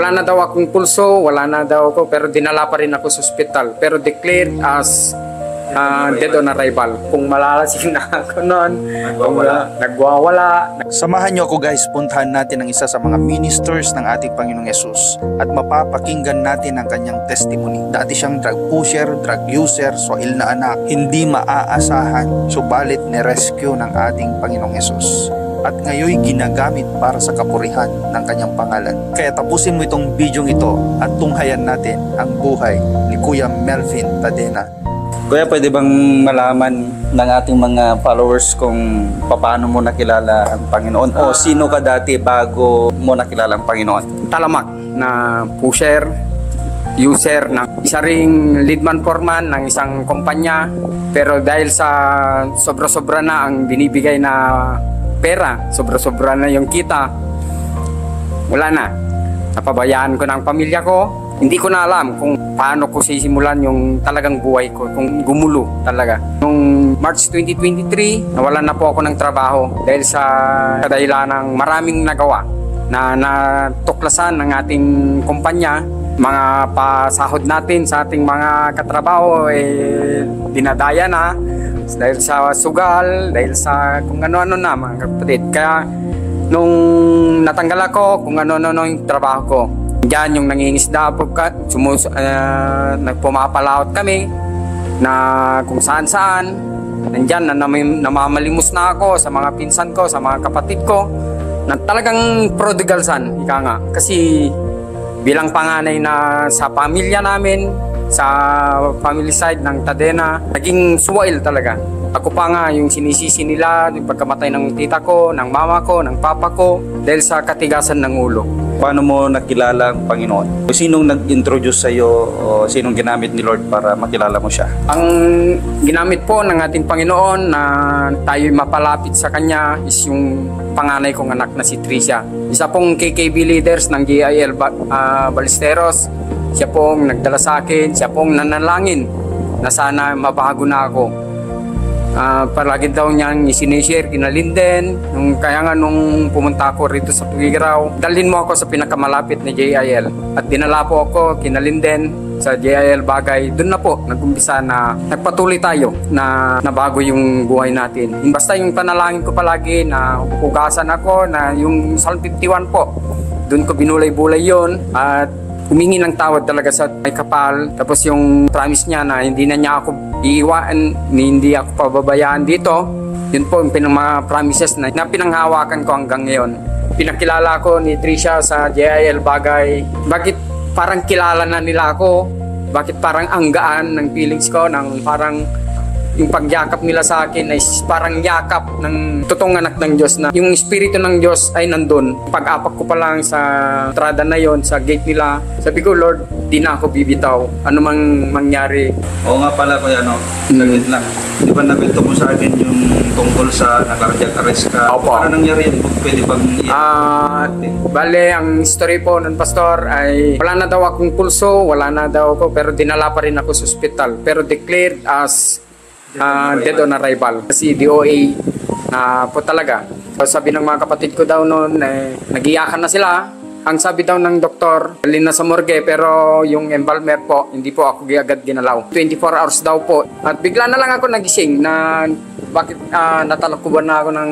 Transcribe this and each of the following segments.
Wala na daw akong pulso, wala na daw ako, pero dinala pa rin ako sa ospital. Pero declared as dead on arrival. Kung malalasing na ako noon, nagwawala. Samahan niyo ako guys, puntahan natin ang isa sa mga ministers ng ating Panginoong Yesus at mapapakinggan natin ang kanyang testimony. Dati siyang drug pusher, drug user, soil na anak, hindi maaasahan, subalit ni-rescue ng ating Panginoong Yesus. At ngayon ginagamit para sa kapurihan ng kanyang pangalan. Kaya tapusin mo itong bidyong ito at tunghayan natin ang buhay ni Kuya Melvin Tadena. Kuya, pwede bang malaman ng ating mga followers kung paano mo nakilala ang Panginoon o sino ka dati bago mo nakilala ang Panginoon? Talamak na pusher, user ng isa ring leadman foreman ng isang kumpanya. Pero dahil sa sobra-sobra na ang binibigay na pera, sobra-sobra na yung kita, wala na. Napabayaan ko ng pamilya ko. Hindi ko na alam kung paano ko sisimulan yung talagang buhay ko, kung gumulo talaga. Noong March 2023, nawalan na po ako ng trabaho dahil sa kadahilan ng maraming nagawa na natuklasan ng ating kumpanya. Mga pasahod natin sa ating mga katrabaho dinadaya na dahil sa sugal, dahil sa kung ano-ano na mga kapatid. Kaya nung natanggal ako, kung ano-ano yung trabaho ko, diyan yung nangingisda po, nagpumapalaot kami na kung saan-saan. Nandyan na namamalimos na ako sa mga pinsan ko, sa mga kapatid ko, na talagang prodigal son, ika nga. Kasi bilang panganay na sa pamilya namin, sa family side ng Tadena, naging suwail talaga. Ako pa nga yung sinisisi nila yung pagkamatay ng tita ko, ng mama ko, ng papa ko dahil sa katigasan ng ulo. Paano mo nakilala ang Panginoon? Sinong nag-introduce sa iyo o sinong ginamit ni Lord para makilala mo siya? Ang ginamit po ng ating Panginoon na tayo mapalapit sa Kanya is yung panganay kong anak na si Tricia. Isa pong KKB leaders ng GIL Ballesteros. Siya pong nagdala sa akin, siya pong nanalangin na sana mabago na ako. Palagi daw niyang isinishare kina Linden. Kaya nga nung pumunta ako rito sa Tugigaraw, dalhin mo ako sa pinakamalapit na JIL. At dinala po ako kina Linden sa JIL Bagay. Doon na po nag-umpisa na nagpatuloy tayo na nabago yung buhay natin. Basta yung panalangin ko palagi na hugasan ako, na yung Psalm 51 po, doon ko binulay-bulay yon at humingi ng tawad talaga sa may kapal. Tapos yung promise niya na hindi na niya ako iiwan, hindi ako pababayaan dito. Yun po yung mga promises na pinanghawakan ko hanggang ngayon. Pinakilala ko ni Tricia sa JIL Bagay. Bakit parang kilala na nila ako? Bakit parang anggaan ng feelings ko? Ng parang yung pagyakap nila sa akin ay parang yakap ng totoong anak ng Diyos, na yung espiritu ng Diyos ay nandun. Pag-apak ko pa lang sa entrada na yon, sa gate nila, sabi ko, Lord, di na ako bibitaw. Ano mang mangyari. Oo nga pala, kuya, saglit lang. Di ba nabito mo sa akin yung tungkol sa na-cardiac arrest ka? Opo. Ano nangyari yan? Pwede bang bale, ang story po ng pastor ay wala na daw akong pulso, wala na daw ako, pero dinala pa rin ako sa ospital. Pero declared as dead on arrival. Kasi DOA na po talaga. So, sabi ng mga kapatid ko daw noon, nag-iyakan na sila. Ang sabi daw ng doktor, dalhin na sa morgue, pero yung embalmer po, hindi po ako agad ginalaw. 24 hours daw po. At bigla na lang ako nagising na bakit natalakuban na ako ng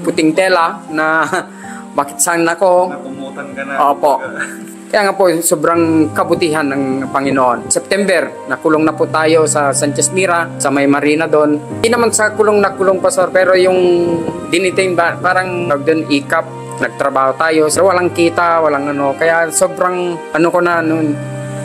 puting tela, na bakit saan ako. Nakumutan ka na. Opo. Kaya nga po, sobrang kabutihan ng Panginoon. September, nakulong na po tayo sa Sanchez Mira, sa may marina doon. Hindi naman sa nakulong pastor, pero yung dinitain parang doon ikap, nagtrabaho tayo. So walang kita, walang ano. Kaya sobrang ko na noon,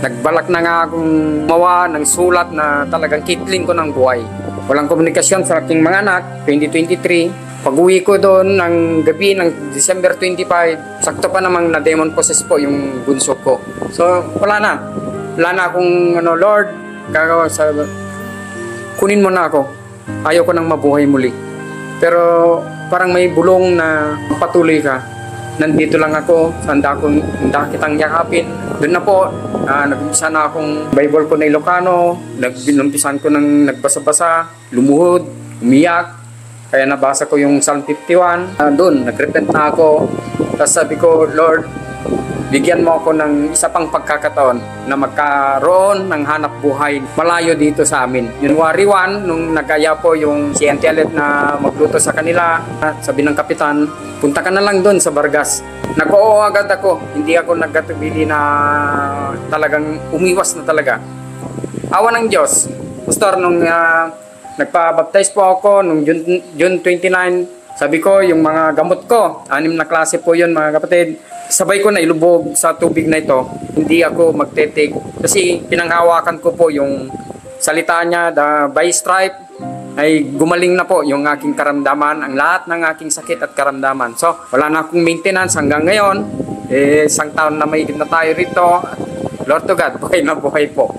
nagbalak na nga akong mawa ng sulat na talagang kitling ko ng buhay. Walang komunikasyon sa aking mga anak, 2023. Pag-uwi ko doon ng gabi ng December 25, sakto pa namang na-demon possess po yung bunso ko. So, wala na. Wala na akong, Lord, kunin mo na ako. Ayaw ko nang mabuhay muli. Pero parang may bulong na patuloy ka. Nandito lang ako, handa kitang yakapin. Doon na po, nag-umpisa na akong Bible ko na Ilocano, nag-umpisan ko ng nagbasa-basa, lumuhod, umiyak. Kaya nabasa ko yung Psalm 51. Doon, nag-repent na ako. Tapos sabi ko, Lord, bigyan mo ako ng isa pang pagkakataon na magkaroon ng hanap buhay malayo dito sa amin. January 1, nung nagaya po yung si Auntie Alet na magluto sa kanila, sabi ng kapitan, punta ka na lang doon sa Vargas. Nag-oo agad ako, hindi ako nagkatubili na talagang umiwas na talaga. Awa ng Diyos, Pastor, nung nagpa-baptize po ako nung June 29, sabi ko yung mga gamot ko, 6 na klase po yun mga kapatid, sabay ko na ilubog sa tubig na ito. Hindi ako magtetik kasi pinanghawakan ko po yung salita niya, the by stripe ay gumaling na po yung aking karamdaman, ang lahat ng aking sakit at karamdaman. So wala na akong maintenance hanggang ngayon, isang taon na may na tayo rito. Lord to God, buhay na buhay po.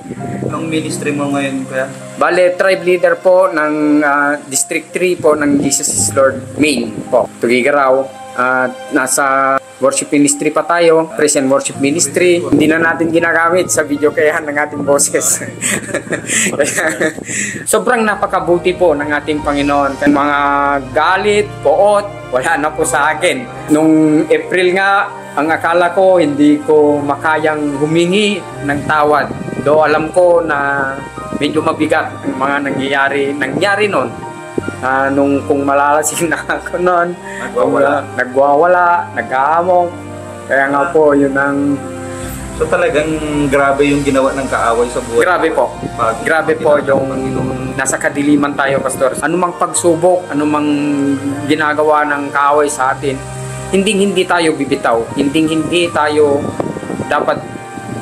Anong ministry mo ngayon, kuya? Bale, tribe leader po ng District 3 po ng Jesus is Lord Main po, Tugigaraw. Nasa worship ministry pa tayo, praise and worship ministry. Hindi na natin ginagamit sa video kaya ng ating boses. Sobrang napakabuti po ng ating Panginoon. Mga galit, poot, wala na po sa akin. Nung April nga, ang akala ko hindi ko makayang humingi ng tawad. Do alam ko na medyo mabigat ang mga nangyari noon. Nung kung malalasing na ako noon, nagwawala, nag-aamong. Kaya nga po, yun ang... So talagang grabe yung ginawa ng kaaway sa buhay? Grabe po. Grabe po yung nasa kadiliman tayo, Pastor. Anumang pagsubok, anumang ginagawa ng kaaway sa atin, hindi tayo bibitaw. Hindi tayo dapat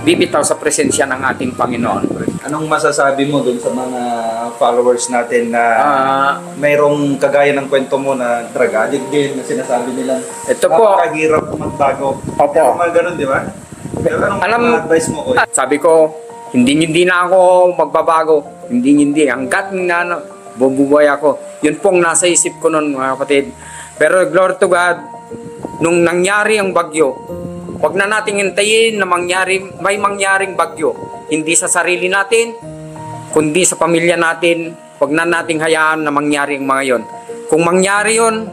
bibitaw sa presensya ng ating Panginoon. Anong masasabi mo dun sa mga followers natin na mayroong kagaya ng kwento mo na drug addict din na sinasabi nila? Ito po. Napakahirap magbago. Opo. Pero mga ganun, di ba? Pero anong advice mo, Kuya? Sabi ko, hindi na ako magbabago. Hindi. Hanggat nga bubuhay ako. Yun pong nasa isip ko noon, mga kapatid. Pero glory to God, nung nangyari ang bagyo, huwag na nating hintayin na may mangyaring bagyo. Hindi sa sarili natin, kundi sa pamilya natin. Huwag na nating hayaan na mangyari ang mga yon. Kung mangyari yon,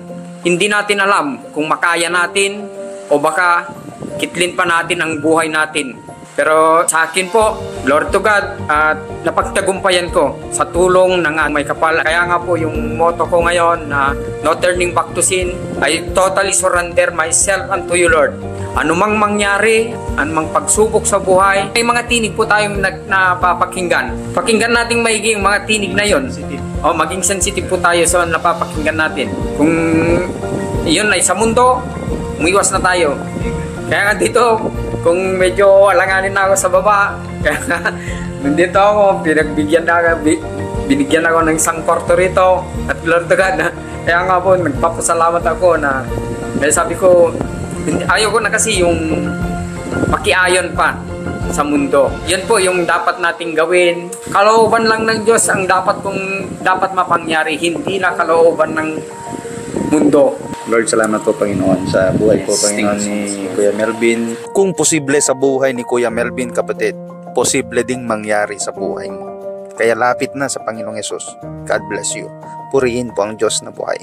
hindi natin alam kung makaya natin o baka kitlin pa natin ang buhay natin. Pero sa akin po, Lord to God, at napagtagumpayan ko sa tulong ng may kapal. Kaya nga po yung motto ko ngayon na no turning back to sin, I totally surrender myself unto you, Lord. Anumang mangyari, anumang pagsubok sa buhay, may mga tinig po tayong napapakinggan. Pakinggan natin maigi yung mga tinig na yon. O maging sensitive po tayo sa napapakinggan natin. Kung yun ay sa mundo, umiwas na tayo. Kaya nga dito, kung medyo alanganin na ako sa baba, kaya nandito ako, binigyan ako ng isang kwarto rito at Lord to God. Kaya nga po, nagpapasalamat ako na sabi ko, ayaw ko na kasi yung makiayon pa sa mundo. Yun po yung dapat nating gawin. Kalooban lang ng Diyos ang dapat mapangyari, hindi na kalooban ng mundo. Lord, salamat po Panginoon sa buhay po Panginoon ni Kuya Melvin. Kung posible sa buhay ni Kuya Melvin, kapatid, posible ding mangyari sa buhay mo. Kaya lapit na sa Panginoong Yesus. God bless you. Purihin po ang Diyos na buhay.